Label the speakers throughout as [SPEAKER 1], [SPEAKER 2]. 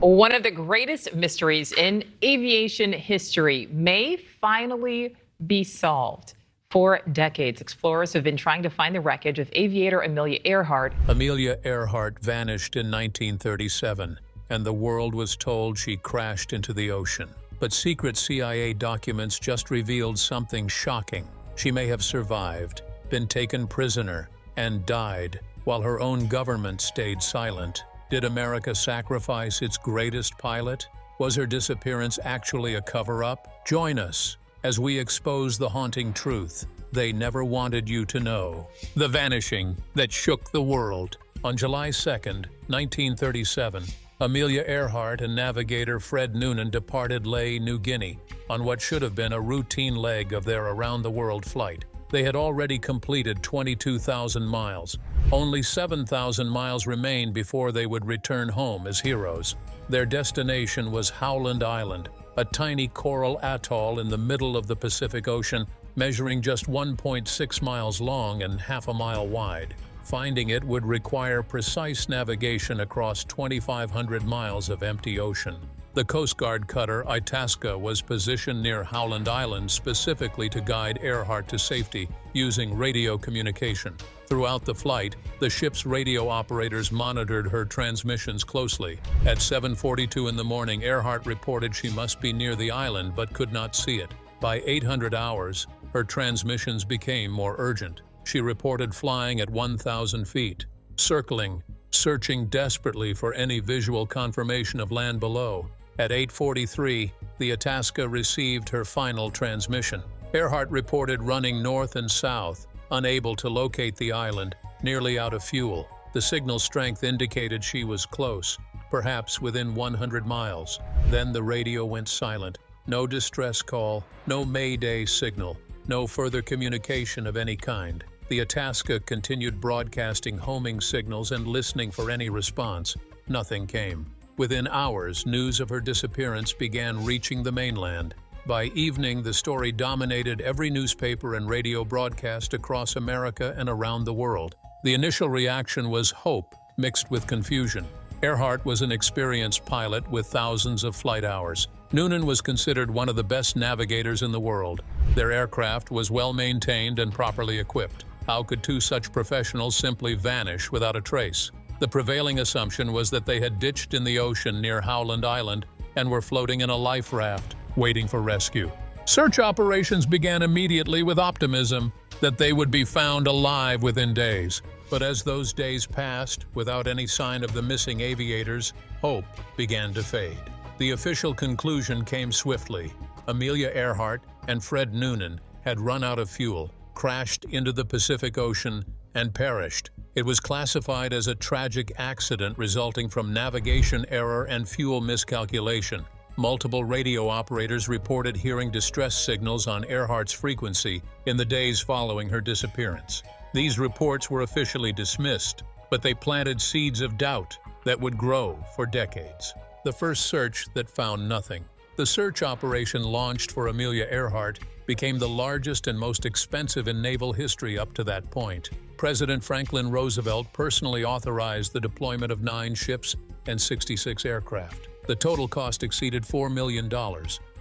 [SPEAKER 1] One of the greatest mysteries in aviation history may finally be solved. For decades, explorers have been trying to find the wreckage of aviator Amelia Earhart.
[SPEAKER 2] Amelia Earhart vanished in 1937, and the world was told she crashed into the ocean. But secret CIA documents just revealed something shocking. She may have survived, been taken prisoner, and died, while her own government stayed silent. Did America sacrifice its greatest pilot? Was her disappearance actually a cover-up? Join us as we expose the haunting truth they never wanted you to know. The vanishing that shook the world. On July 2nd, 1937, Amelia Earhart and navigator Fred Noonan departed Lae, New Guinea, on what should have been a routine leg of their around-the-world flight. They had already completed 22,000 miles. Only 7,000 miles remained before they would return home as heroes. Their destination was Howland Island, a tiny coral atoll in the middle of the Pacific Ocean, measuring just 1.6 miles long and half a mile wide. Finding it would require precise navigation across 2,500 miles of empty ocean. The Coast Guard cutter Itasca was positioned near Howland Island specifically to guide Earhart to safety using radio communication. Throughout the flight, the ship's radio operators monitored her transmissions closely. At 7:42 in the morning, Earhart reported she must be near the island but could not see it. By 800 hours, her transmissions became more urgent. She reported flying at 1,000 feet, circling, searching desperately for any visual confirmation of land below. At 8:43, the Itasca received her final transmission. Earhart reported running north and south, unable to locate the island, nearly out of fuel. The signal strength indicated she was close, perhaps within 100 miles. Then the radio went silent. No distress call, no Mayday signal, no further communication of any kind. The Itasca continued broadcasting homing signals and listening for any response. Nothing came. Within hours, news of her disappearance began reaching the mainland. By evening, the story dominated every newspaper and radio broadcast across America and around the world. The initial reaction was hope, mixed with confusion. Earhart was an experienced pilot with thousands of flight hours. Noonan was considered one of the best navigators in the world. Their aircraft was well maintained and properly equipped. How could two such professionals simply vanish without a trace? The prevailing assumption was that they had ditched in the ocean near Howland Island and were floating in a life raft, waiting for rescue. Search operations began immediately with optimism that they would be found alive within days. But as those days passed, without any sign of the missing aviators, hope began to fade. The official conclusion came swiftly. Amelia Earhart and Fred Noonan had run out of fuel, crashed into the Pacific Ocean, and perished. It was classified as a tragic accident resulting from navigation error and fuel miscalculation. Multiple radio operators reported hearing distress signals on Earhart's frequency in the days following her disappearance. These reports were officially dismissed, but they planted seeds of doubt that would grow for decades. The first search that found nothing. The search operation launched for Amelia Earhart became the largest and most expensive in naval history up to that point. President Franklin Roosevelt personally authorized the deployment of 9 ships and 66 aircraft. The total cost exceeded $4 million,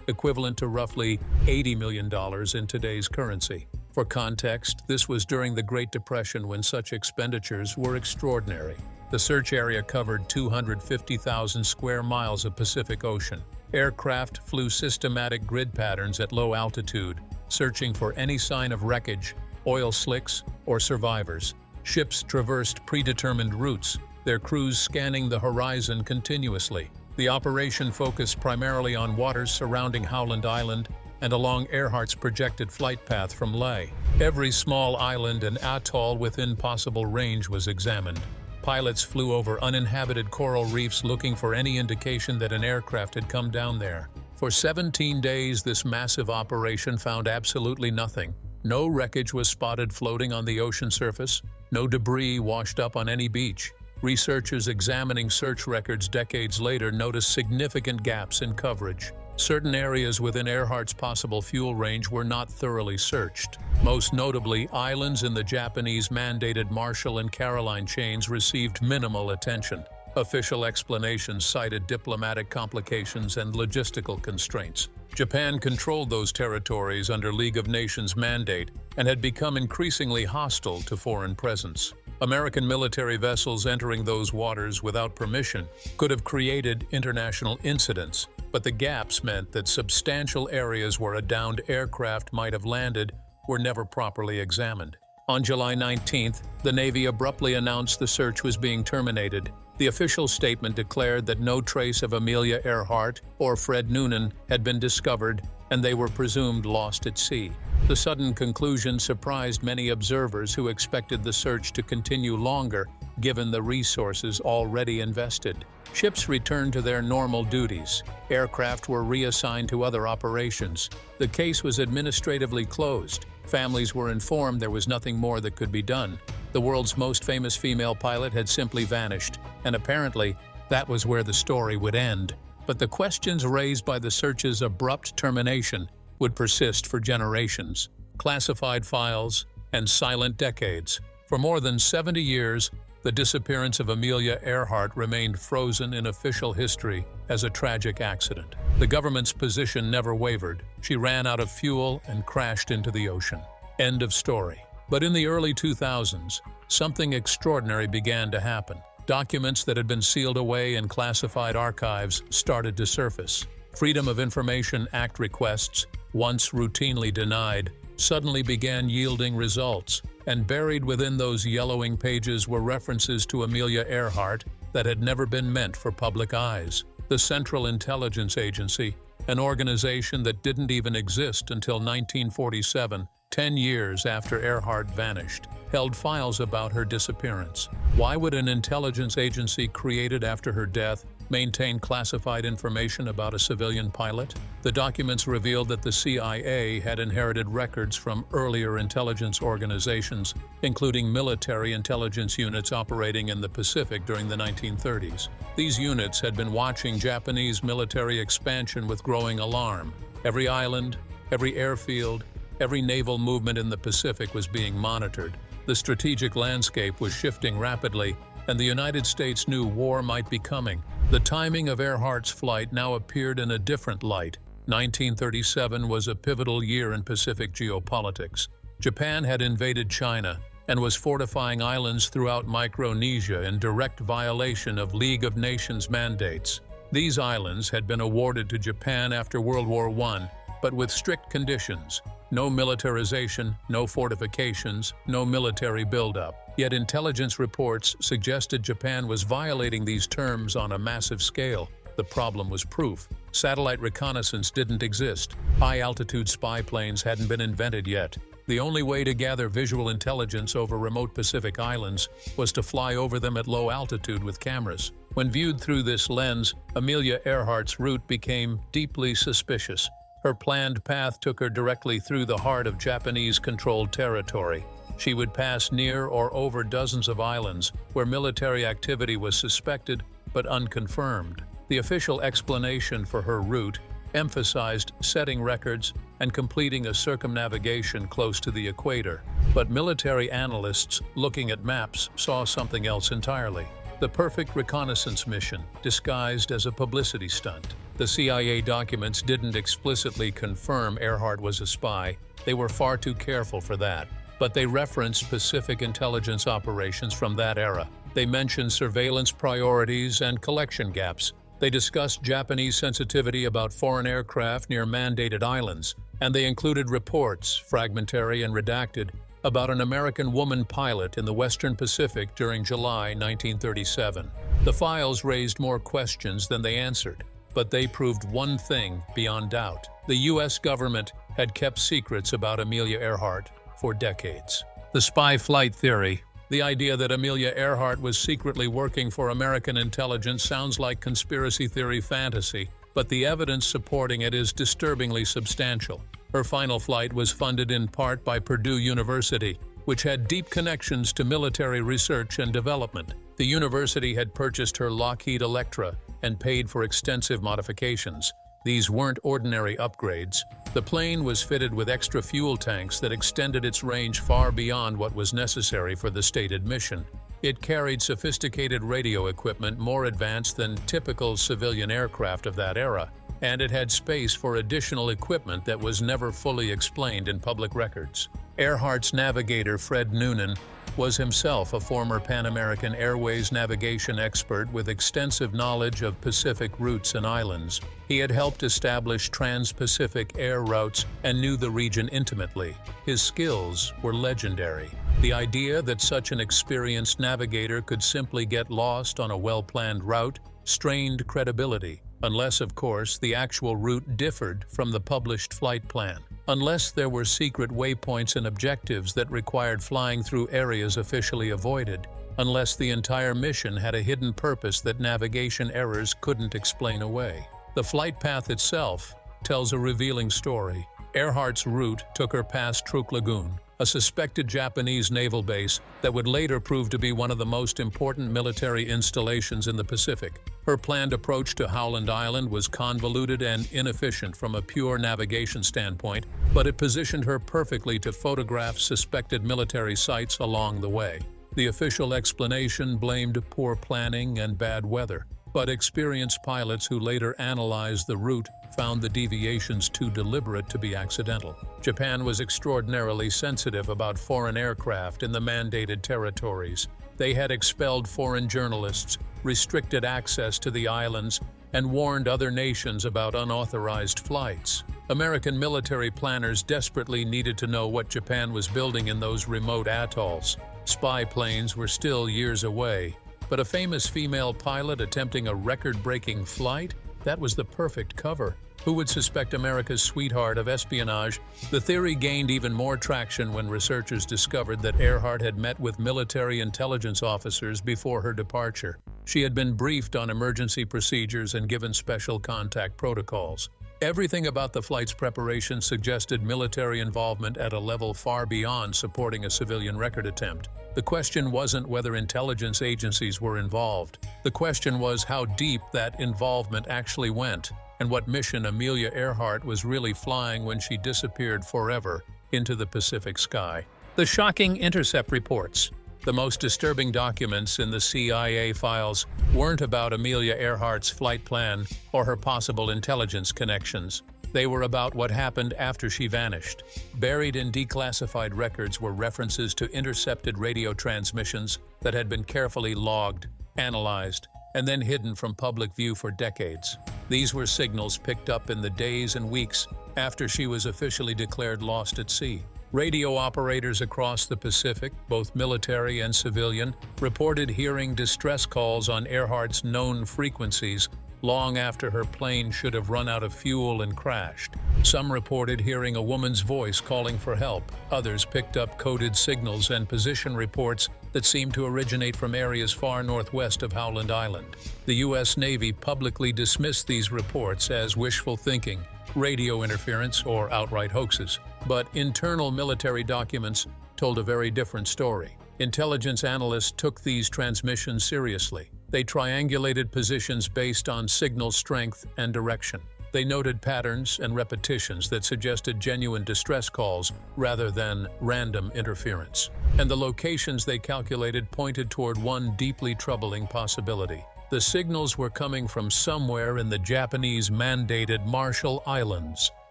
[SPEAKER 2] equivalent to roughly $80 million in today's currency. For context, this was during the Great Depression when such expenditures were extraordinary. The search area covered 250,000 square miles of Pacific Ocean. Aircraft flew systematic grid patterns at low altitude, searching for any sign of wreckage, oil slicks, or survivors. Ships traversed predetermined routes, their crews scanning the horizon continuously. The operation focused primarily on waters surrounding Howland Island and along Earhart's projected flight path from Lae. Every small island and atoll within possible range was examined. Pilots flew over uninhabited coral reefs looking for any indication that an aircraft had come down there. For 17 days, this massive operation found absolutely nothing. No wreckage was spotted floating on the ocean surface. No debris washed up on any beach. Researchers examining search records decades later noticed significant gaps in coverage. Certain areas within Earhart's possible fuel range were not thoroughly searched. Most notably, islands in the Japanese-mandated Marshall and Caroline chains received minimal attention. Official explanations cited diplomatic complications and logistical constraints. Japan controlled those territories under League of Nations mandate and had become increasingly hostile to foreign presence. American military vessels entering those waters without permission could have created international incidents, but the gaps meant that substantial areas where a downed aircraft might have landed were never properly examined. On July 19th, the Navy abruptly announced the search was being terminated. The official statement declared that no trace of Amelia Earhart or Fred Noonan had been discovered, and they were presumed lost at sea. The sudden conclusion surprised many observers who expected the search to continue longer, given the resources already invested. Ships returned to their normal duties. Aircraft were reassigned to other operations. The case was administratively closed. Families were informed there was nothing more that could be done. The world's most famous female pilot had simply vanished, and apparently, that was where the story would end. But the questions raised by the search's abrupt termination would persist for generations. Classified files and silent decades. For more than 70 years, the disappearance of Amelia Earhart remained frozen in official history as a tragic accident. The government's position never wavered. She ran out of fuel and crashed into the ocean. End of story. But in the early 2000s, something extraordinary began to happen. Documents that had been sealed away in classified archives started to surface. Freedom of Information Act requests, once routinely denied, suddenly began yielding results, and buried within those yellowing pages were references to Amelia Earhart that had never been meant for public eyes. The Central Intelligence Agency, an organization that didn't even exist until 1947, 10 years after Earhart vanished, held files about her disappearance. Why would an intelligence agency created after her death maintain classified information about a civilian pilot? The documents revealed that the CIA had inherited records from earlier intelligence organizations, including military intelligence units operating in the Pacific during the 1930s. These units had been watching Japanese military expansion with growing alarm. Every island, every airfield, every naval movement in the Pacific was being monitored. The strategic landscape was shifting rapidly, and the United States knew war might be coming. The timing of Earhart's flight now appeared in a different light. 1937 was a pivotal year in Pacific geopolitics. Japan had invaded China and was fortifying islands throughout Micronesia in direct violation of League of Nations mandates. These islands had been awarded to Japan after World War I, but with strict conditions. No militarization, no fortifications, no military buildup. Yet intelligence reports suggested Japan was violating these terms on a massive scale. The problem was proof. Satellite reconnaissance didn't exist. High-altitude spy planes hadn't been invented yet. The only way to gather visual intelligence over remote Pacific islands was to fly over them at low altitude with cameras. When viewed through this lens, Amelia Earhart's route became deeply suspicious. Her planned path took her directly through the heart of Japanese-controlled territory. She would pass near or over dozens of islands where military activity was suspected but unconfirmed. The official explanation for her route emphasized setting records and completing a circumnavigation close to the equator. But military analysts looking at maps saw something else entirely. The perfect reconnaissance mission, disguised as a publicity stunt. The CIA documents didn't explicitly confirm Earhart was a spy. They were far too careful for that. But they referenced Pacific intelligence operations from that era. They mentioned surveillance priorities and collection gaps. They discussed Japanese sensitivity about foreign aircraft near mandated islands, and they included reports, fragmentary and redacted, about an American woman pilot in the Western Pacific during July 1937. The files raised more questions than they answered, but they proved one thing beyond doubt. The U.S. government had kept secrets about Amelia Earhart for decades. The spy flight theory, the idea that Amelia Earhart was secretly working for American intelligence, sounds like conspiracy theory fantasy, but the evidence supporting it is disturbingly substantial. Her final flight was funded in part by Purdue University, which had deep connections to military research and development. The university had purchased her Lockheed Electra and paid for extensive modifications. These weren't ordinary upgrades. The plane was fitted with extra fuel tanks that extended its range far beyond what was necessary for the stated mission. It carried sophisticated radio equipment more advanced than typical civilian aircraft of that era, and it had space for additional equipment that was never fully explained in public records. Earhart's navigator, Fred Noonan, was himself a former Pan American Airways navigation expert with extensive knowledge of Pacific routes and islands. He had helped establish trans-Pacific air routes and knew the region intimately. His skills were legendary. The idea that such an experienced navigator could simply get lost on a well-planned route strained credibility, unless, of course, the actual route differed from the published flight plan. Unless there were secret waypoints and objectives that required flying through areas officially avoided. Unless the entire mission had a hidden purpose that navigation errors couldn't explain away. The flight path itself tells a revealing story. Earhart's route took her past Truk Lagoon, a suspected Japanese naval base that would later prove to be one of the most important military installations in the Pacific. Her planned approach to Howland Island was convoluted and inefficient from a pure navigation standpoint, but it positioned her perfectly to photograph suspected military sites along the way. The official explanation blamed poor planning and bad weather, but experienced pilots who later analyzed the route found the deviations too deliberate to be accidental. Japan was extraordinarily sensitive about foreign aircraft in the mandated territories. They had expelled foreign journalists, restricted access to the islands, and warned other nations about unauthorized flights. American military planners desperately needed to know what Japan was building in those remote atolls. Spy planes were still years away, but a famous female pilot attempting a record-breaking flight? That was the perfect cover. Who would suspect America's sweetheart of espionage? The theory gained even more traction when researchers discovered that Earhart had met with military intelligence officers before her departure. She had been briefed on emergency procedures and given special contact protocols. Everything about the flight's preparation suggested military involvement at a level far beyond supporting a civilian record attempt. The question wasn't whether intelligence agencies were involved. The question was how deep that involvement actually went, and what mission Amelia Earhart was really flying when she disappeared forever into the Pacific sky. The shocking intercept reports. The most disturbing documents in the CIA files weren't about Amelia Earhart's flight plan or her possible intelligence connections. They were about what happened after she vanished. Buried in declassified records were references to intercepted radio transmissions that had been carefully logged, analyzed, and then hidden from public view for decades. These were signals picked up in the days and weeks after she was officially declared lost at sea. Radio operators across the Pacific, both military and civilian, reported hearing distress calls on Earhart's known frequencies long after her plane should have run out of fuel and crashed. Some reported hearing a woman's voice calling for help. Others picked up coded signals and position reports that seemed to originate from areas far northwest of Howland Island. The U.S. Navy publicly dismissed these reports as wishful thinking, radio interference, or outright hoaxes. But internal military documents told a very different story. Intelligence analysts took these transmissions seriously. They triangulated positions based on signal strength and direction. They noted patterns and repetitions that suggested genuine distress calls rather than random interference. And the locations they calculated pointed toward one deeply troubling possibility. The signals were coming from somewhere in the Japanese-mandated Marshall Islands,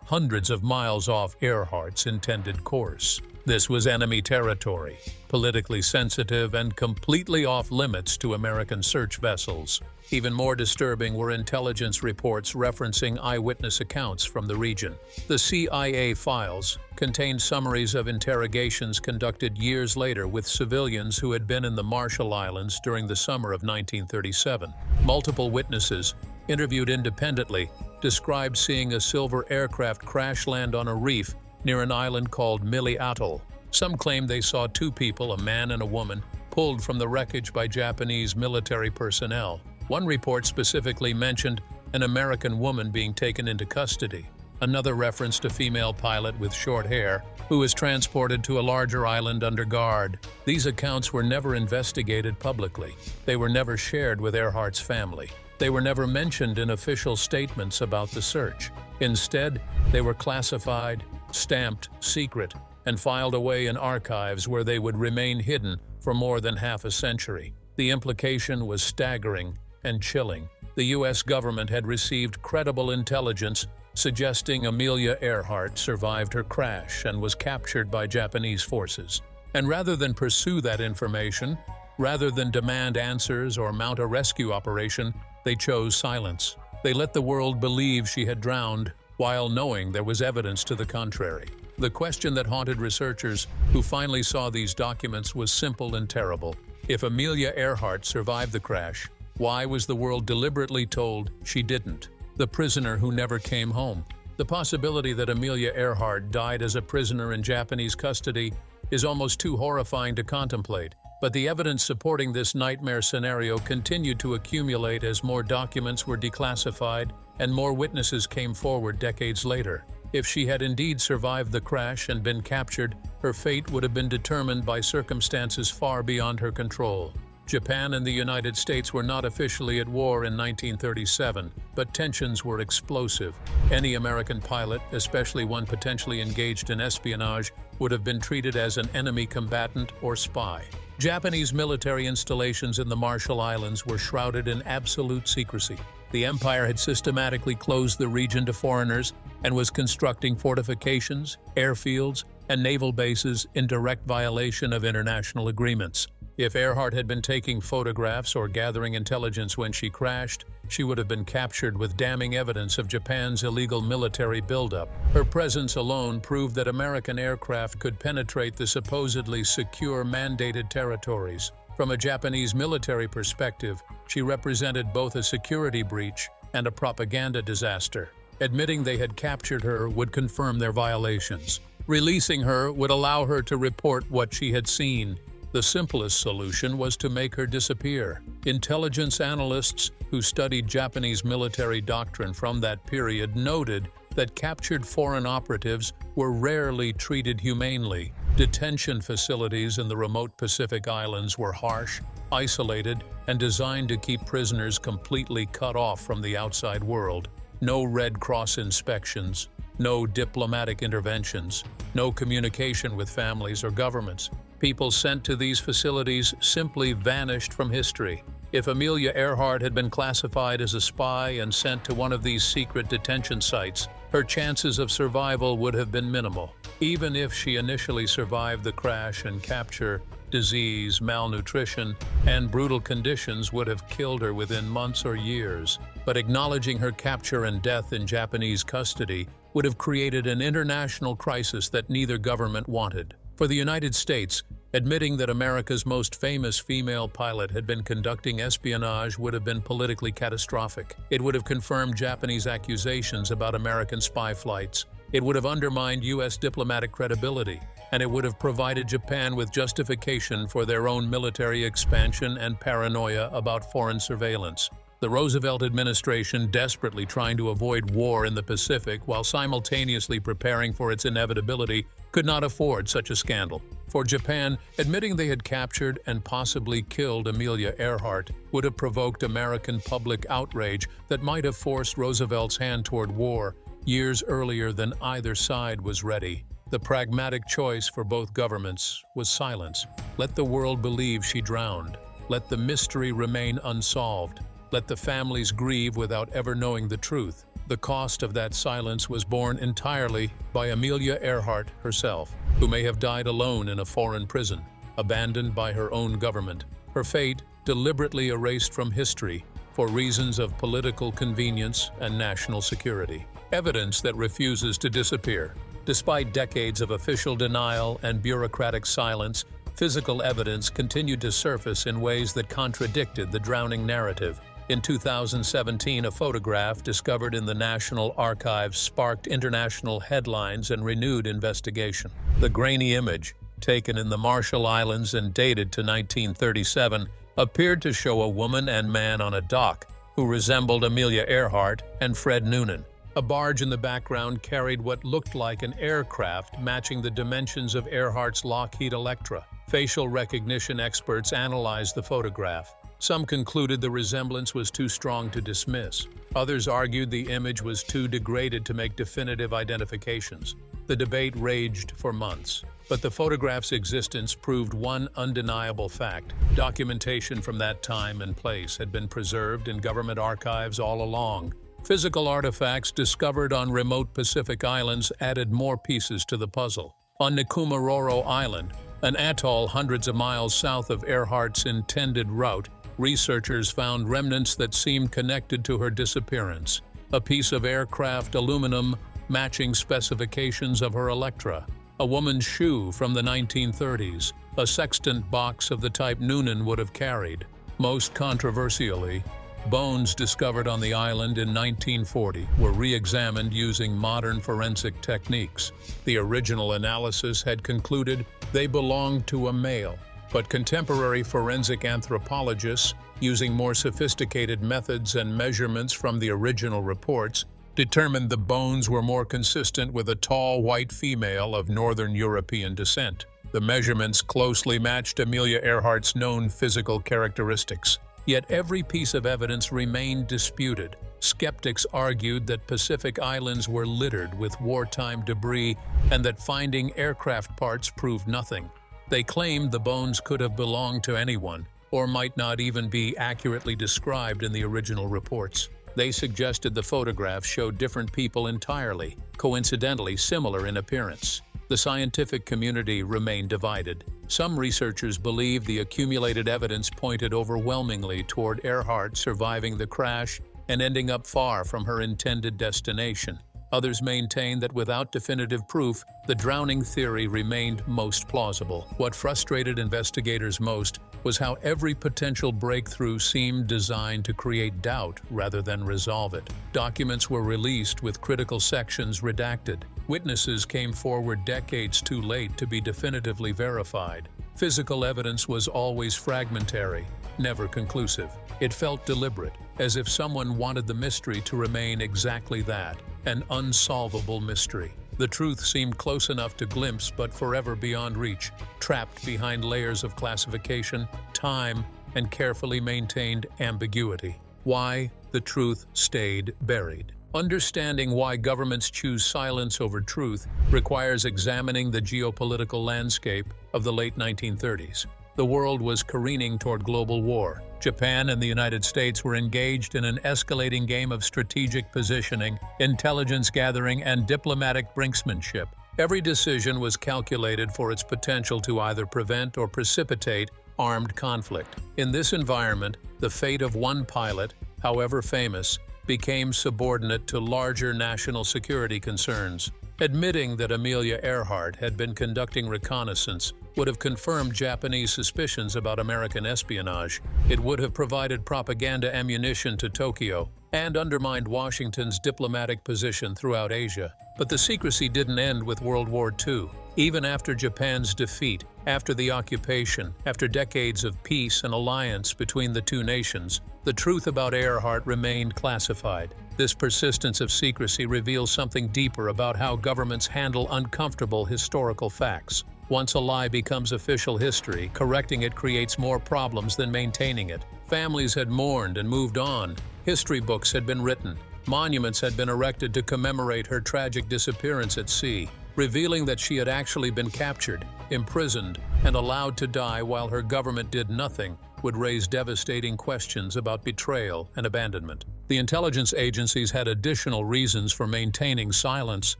[SPEAKER 2] hundreds of miles off Earhart's intended course. This was enemy territory, politically sensitive and completely off-limits to American search vessels. Even more disturbing were intelligence reports referencing eyewitness accounts from the region. The CIA files contained summaries of interrogations conducted years later with civilians who had been in the Marshall Islands during the summer of 1937. Multiple witnesses, interviewed independently, described seeing a silver aircraft crash land on a reef near an island called Mili Atoll. Some claimed they saw two people, a man and a woman, pulled from the wreckage by Japanese military personnel. One report specifically mentioned an American woman being taken into custody. Another referenced a female pilot with short hair who was transported to a larger island under guard. These accounts were never investigated publicly. They were never shared with Earhart's family. They were never mentioned in official statements about the search. Instead, they were classified, stamped secret, and filed away in archives where they would remain hidden for more than half a century. The implication was staggering and chilling. The U.S. government had received credible intelligence suggesting Amelia Earhart survived her crash and was captured by Japanese forces. And rather than pursue that information, rather than demand answers or mount a rescue operation, they chose silence. They let the world believe she had drowned while knowing there was evidence to the contrary. The question that haunted researchers who finally saw these documents was simple and terrible. If Amelia Earhart survived the crash, why was the world deliberately told she didn't? The prisoner who never came home. The possibility that Amelia Earhart died as a prisoner in Japanese custody is almost too horrifying to contemplate. But the evidence supporting this nightmare scenario continued to accumulate as more documents were declassified and more witnesses came forward decades later. If she had indeed survived the crash and been captured, her fate would have been determined by circumstances far beyond her control. Japan and the United States were not officially at war in 1937, but tensions were explosive. Any American pilot, especially one potentially engaged in espionage, would have been treated as an enemy combatant or spy. Japanese military installations in the Marshall Islands were shrouded in absolute secrecy. The empire had systematically closed the region to foreigners and was constructing fortifications, airfields, and naval bases in direct violation of international agreements. If Earhart had been taking photographs or gathering intelligence when she crashed, she would have been captured with damning evidence of Japan's illegal military buildup. Her presence alone proved that American aircraft could penetrate the supposedly secure mandated territories. From a Japanese military perspective, she represented both a security breach and a propaganda disaster. Admitting they had captured her would confirm their violations. Releasing her would allow her to report what she had seen. The simplest solution was to make her disappear. Intelligence analysts who studied Japanese military doctrine from that period noted that captured foreign operatives were rarely treated humanely. Detention facilities in the remote Pacific Islands were harsh, isolated, and designed to keep prisoners completely cut off from the outside world. No Red Cross inspections, no diplomatic interventions, no communication with families or governments. People sent to these facilities simply vanished from history. If Amelia Earhart had been classified as a spy and sent to one of these secret detention sites, her chances of survival would have been minimal. Even if she initially survived the crash and capture, disease, malnutrition, and brutal conditions would have killed her within months or years. But acknowledging her capture and death in Japanese custody would have created an international crisis that neither government wanted. For the United States, admitting that America's most famous female pilot had been conducting espionage would have been politically catastrophic. It would have confirmed Japanese accusations about American spy flights. It would have undermined U.S. diplomatic credibility, and it would have provided Japan with justification for their own military expansion and paranoia about foreign surveillance. The Roosevelt administration, desperately trying to avoid war in the Pacific while simultaneously preparing for its inevitability, could not afford such a scandal. For Japan, admitting they had captured and possibly killed Amelia Earhart would have provoked American public outrage that might have forced Roosevelt's hand toward war years earlier than either side was ready. The pragmatic choice for both governments was silence. Let the world believe she drowned. Let the mystery remain unsolved. Let the families grieve without ever knowing the truth. The cost of that silence was borne entirely by Amelia Earhart herself, who may have died alone in a foreign prison, abandoned by her own government. Her fate deliberately erased from history for reasons of political convenience and national security. Evidence that refuses to disappear. Despite decades of official denial and bureaucratic silence, physical evidence continued to surface in ways that contradicted the drowning narrative. In 2017, a photograph discovered in the National Archives sparked international headlines and renewed investigation. The grainy image, taken in the Marshall Islands and dated to 1937, appeared to show a woman and man on a dock who resembled Amelia Earhart and Fred Noonan. A barge in the background carried what looked like an aircraft matching the dimensions of Earhart's Lockheed Electra. Facial recognition experts analyzed the photograph. Some concluded the resemblance was too strong to dismiss. Others argued the image was too degraded to make definitive identifications. The debate raged for months. But the photograph's existence proved one undeniable fact. Documentation from that time and place had been preserved in government archives all along. Physical artifacts discovered on remote Pacific islands added more pieces to the puzzle. On Nikumaroro Island, an atoll hundreds of miles south of Earhart's intended route, researchers found remnants that seemed connected to her disappearance. A piece of aircraft aluminum matching specifications of her Electra, a woman's shoe from the 1930s, a sextant box of the type Noonan would have carried. Most controversially, bones discovered on the island in 1940 were re-examined using modern forensic techniques. The original analysis had concluded they belonged to a male, but contemporary forensic anthropologists, using more sophisticated methods and measurements from the original reports, determined the bones were more consistent with a tall white female of Northern European descent. The measurements closely matched Amelia Earhart's known physical characteristics. Yet every piece of evidence remained disputed. Skeptics argued that Pacific Islands were littered with wartime debris and that finding aircraft parts proved nothing. They claimed the bones could have belonged to anyone, or might not even be accurately described in the original reports. They suggested the photographs showed different people entirely, coincidentally similar in appearance. The scientific community remained divided. Some researchers believed the accumulated evidence pointed overwhelmingly toward Earhart surviving the crash and ending up far from her intended destination. Others maintained that without definitive proof, the drowning theory remained most plausible. What frustrated investigators most was how every potential breakthrough seemed designed to create doubt rather than resolve it. Documents were released with critical sections redacted. Witnesses came forward decades too late to be definitively verified. Physical evidence was always fragmentary, never conclusive. It felt deliberate, as if someone wanted the mystery to remain exactly that, an unsolvable mystery. The truth seemed close enough to glimpse but forever beyond reach, trapped behind layers of classification, time, and carefully maintained ambiguity. Why the truth stayed buried. Understanding why governments choose silence over truth requires examining the geopolitical landscape of the late 1930s. The world was careening toward global war. Japan and the United States were engaged in an escalating game of strategic positioning, intelligence gathering, and diplomatic brinksmanship. Every decision was calculated for its potential to either prevent or precipitate armed conflict. In this environment, the fate of one pilot, however famous, became subordinate to larger national security concerns. Admitting that Amelia Earhart had been conducting reconnaissance would have confirmed Japanese suspicions about American espionage. It would have provided propaganda ammunition to Tokyo and undermined Washington's diplomatic position throughout Asia. But the secrecy didn't end with World War II. Even after Japan's defeat, after the occupation, after decades of peace and alliance between the two nations, the truth about Earhart remained classified. This persistence of secrecy reveals something deeper about how governments handle uncomfortable historical facts. Once a lie becomes official history, correcting it creates more problems than maintaining it. Families had mourned and moved on. History books had been written. Monuments had been erected to commemorate her tragic disappearance at sea, revealing that she had actually been captured, imprisoned, and allowed to die while her government did nothing would raise devastating questions about betrayal and abandonment. The intelligence agencies had additional reasons for maintaining silence.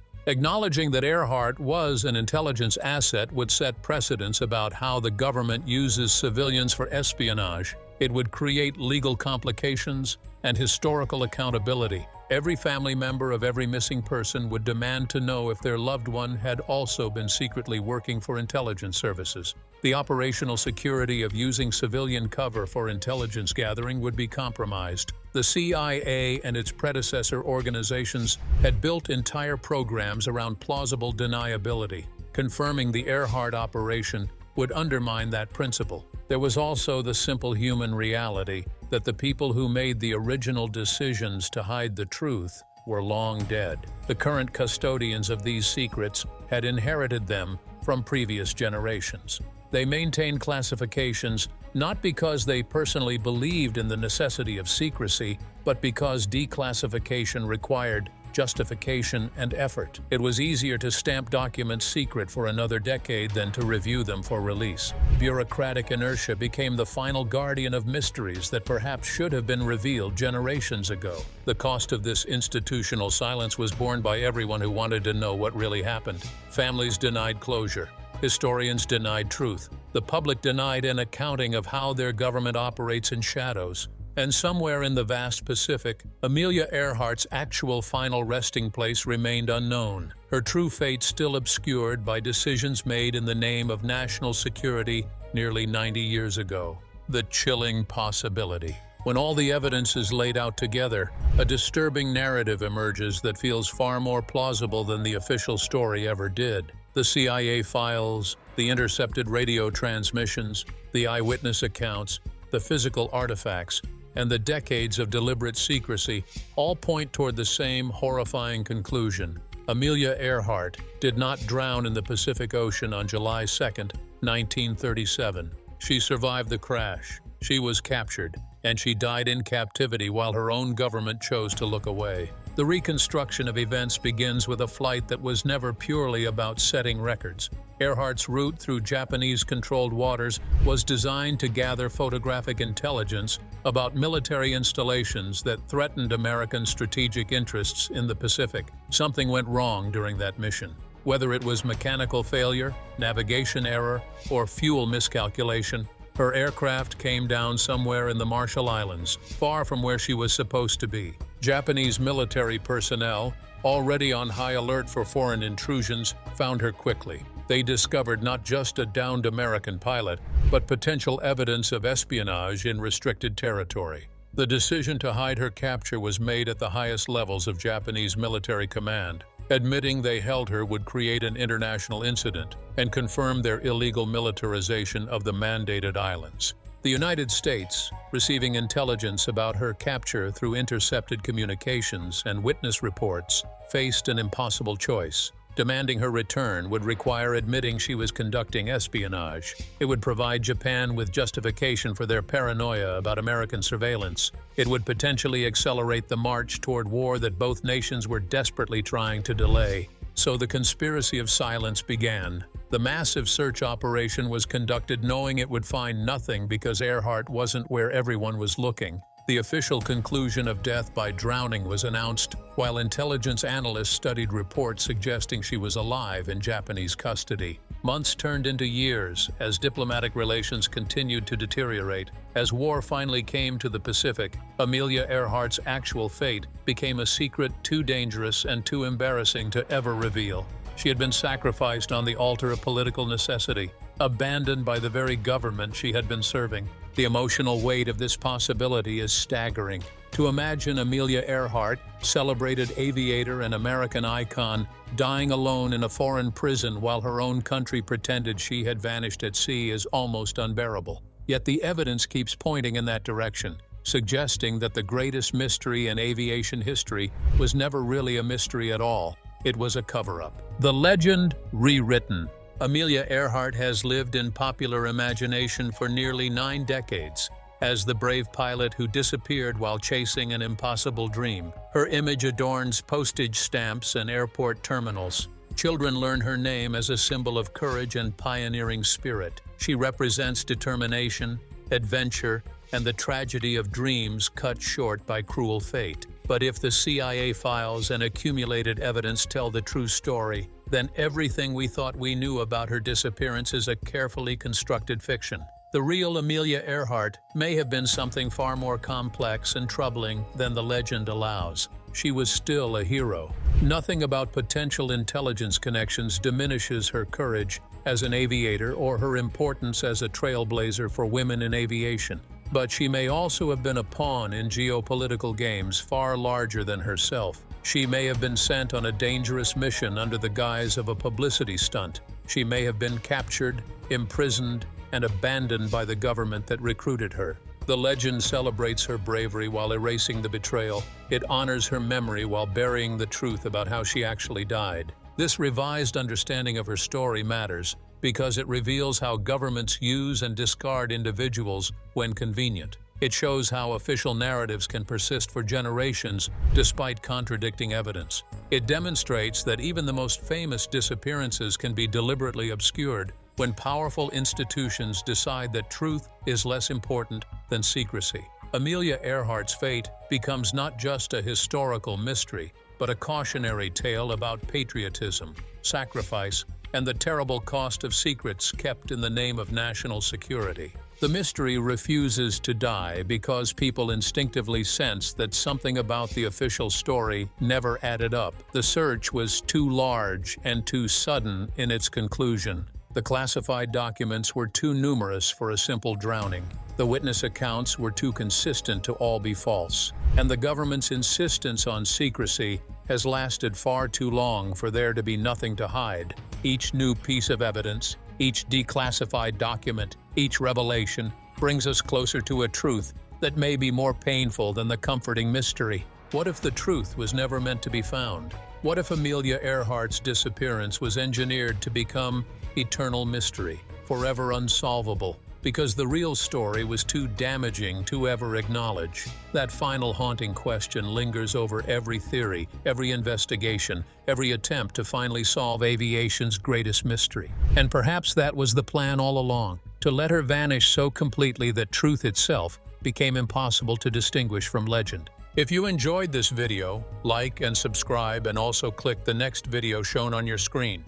[SPEAKER 2] Acknowledging that Earhart was an intelligence asset would set precedents about how the government uses civilians for espionage. It would create legal complications and historical accountability. Every family member of every missing person would demand to know if their loved one had also been secretly working for intelligence services. The operational security of using civilian cover for intelligence gathering would be compromised. The CIA and its predecessor organizations had built entire programs around plausible deniability. Confirming the Earhart operation would undermine that principle. There was also the simple human reality that the people who made the original decisions to hide the truth were long dead. The current custodians of these secrets had inherited them from previous generations. They maintained classifications not because they personally believed in the necessity of secrecy, but because declassification required justification, and effort. It was easier to stamp documents secret for another decade than to review them for release. Bureaucratic inertia became the final guardian of mysteries that perhaps should have been revealed generations ago. The cost of this institutional silence was borne by everyone who wanted to know what really happened. Families denied closure. Historians denied truth. The public denied an accounting of how their government operates in shadows. And somewhere in the vast Pacific, Amelia Earhart's actual final resting place remained unknown, her true fate still obscured by decisions made in the name of national security nearly 90 years ago. The chilling possibility. When all the evidence is laid out together, a disturbing narrative emerges that feels far more plausible than the official story ever did. The CIA files, the intercepted radio transmissions, the eyewitness accounts, the physical artifacts, and the decades of deliberate secrecy all point toward the same horrifying conclusion. Amelia Earhart did not drown in the Pacific Ocean on July 2, 1937. She survived the crash, she was captured, and she died in captivity while her own government chose to look away. The reconstruction of events begins with a flight that was never purely about setting records. Earhart's route through Japanese-controlled waters was designed to gather photographic intelligence about military installations that threatened American strategic interests in the Pacific. Something went wrong during that mission. Whether it was mechanical failure, navigation error, or fuel miscalculation, her aircraft came down somewhere in the Marshall Islands, far from where she was supposed to be. Japanese military personnel, already on high alert for foreign intrusions, found her quickly. They discovered not just a downed American pilot, but potential evidence of espionage in restricted territory. The decision to hide her capture was made at the highest levels of Japanese military command. Admitting they held her would create an international incident and confirm their illegal militarization of the mandated islands. The United States, receiving intelligence about her capture through intercepted communications and witness reports, faced an impossible choice. Demanding her return would require admitting she was conducting espionage. It would provide Japan with justification for their paranoia about American surveillance. It would potentially accelerate the march toward war that both nations were desperately trying to delay. So the conspiracy of silence began. The massive search operation was conducted knowing it would find nothing because Earhart wasn't where everyone was looking. The official conclusion of death by drowning was announced, while intelligence analysts studied reports suggesting she was alive in Japanese custody. Months turned into years as diplomatic relations continued to deteriorate. As war finally came to the Pacific, Amelia Earhart's actual fate became a secret too dangerous and too embarrassing to ever reveal. She had been sacrificed on the altar of political necessity, abandoned by the very government she had been serving. The emotional weight of this possibility is staggering. To imagine Amelia Earhart, celebrated aviator and American icon, dying alone in a foreign prison while her own country pretended she had vanished at sea is almost unbearable. Yet the evidence keeps pointing in that direction, suggesting that the greatest mystery in aviation history was never really a mystery at all. It was a cover-up. The legend rewritten. Amelia Earhart has lived in popular imagination for nearly 9 decades as the brave pilot who disappeared while chasing an impossible dream. Her image adorns postage stamps and airport terminals. Children learn her name as a symbol of courage and pioneering spirit. She represents determination, adventure, and the tragedy of dreams cut short by cruel fate. But if the CIA files and accumulated evidence tell the true story, then everything we thought we knew about her disappearance is a carefully constructed fiction. The real Amelia Earhart may have been something far more complex and troubling than the legend allows. She was still a hero. Nothing about potential intelligence connections diminishes her courage as an aviator or her importance as a trailblazer for women in aviation. But she may also have been a pawn in geopolitical games far larger than herself. She may have been sent on a dangerous mission under the guise of a publicity stunt. She may have been captured, imprisoned, and abandoned by the government that recruited her. The legend celebrates her bravery while erasing the betrayal. It honors her memory while burying the truth about how she actually died. This revised understanding of her story matters because it reveals how governments use and discard individuals when convenient. It shows how official narratives can persist for generations despite contradicting evidence. It demonstrates that even the most famous disappearances can be deliberately obscured when powerful institutions decide that truth is less important than secrecy. Amelia Earhart's fate becomes not just a historical mystery, but a cautionary tale about patriotism, sacrifice, and the terrible cost of secrets kept in the name of national security. The mystery refuses to die because people instinctively sense that something about the official story never added up. The search was too large and too sudden in its conclusion. The classified documents were too numerous for a simple drowning. The witness accounts were too consistent to all be false. And the government's insistence on secrecy has lasted far too long for there to be nothing to hide. Each new piece of evidence, each declassified document, each revelation brings us closer to a truth that may be more painful than the comforting mystery. What if the truth was never meant to be found? What if Amelia Earhart's disappearance was engineered to become eternal mystery, forever unsolvable, because the real story was too damaging to ever acknowledge? That final haunting question lingers over every theory, every investigation, every attempt to finally solve aviation's greatest mystery. And perhaps that was the plan all along, to let her vanish so completely that truth itself became impossible to distinguish from legend. If you enjoyed this video, like and subscribe, and also click the next video shown on your screen.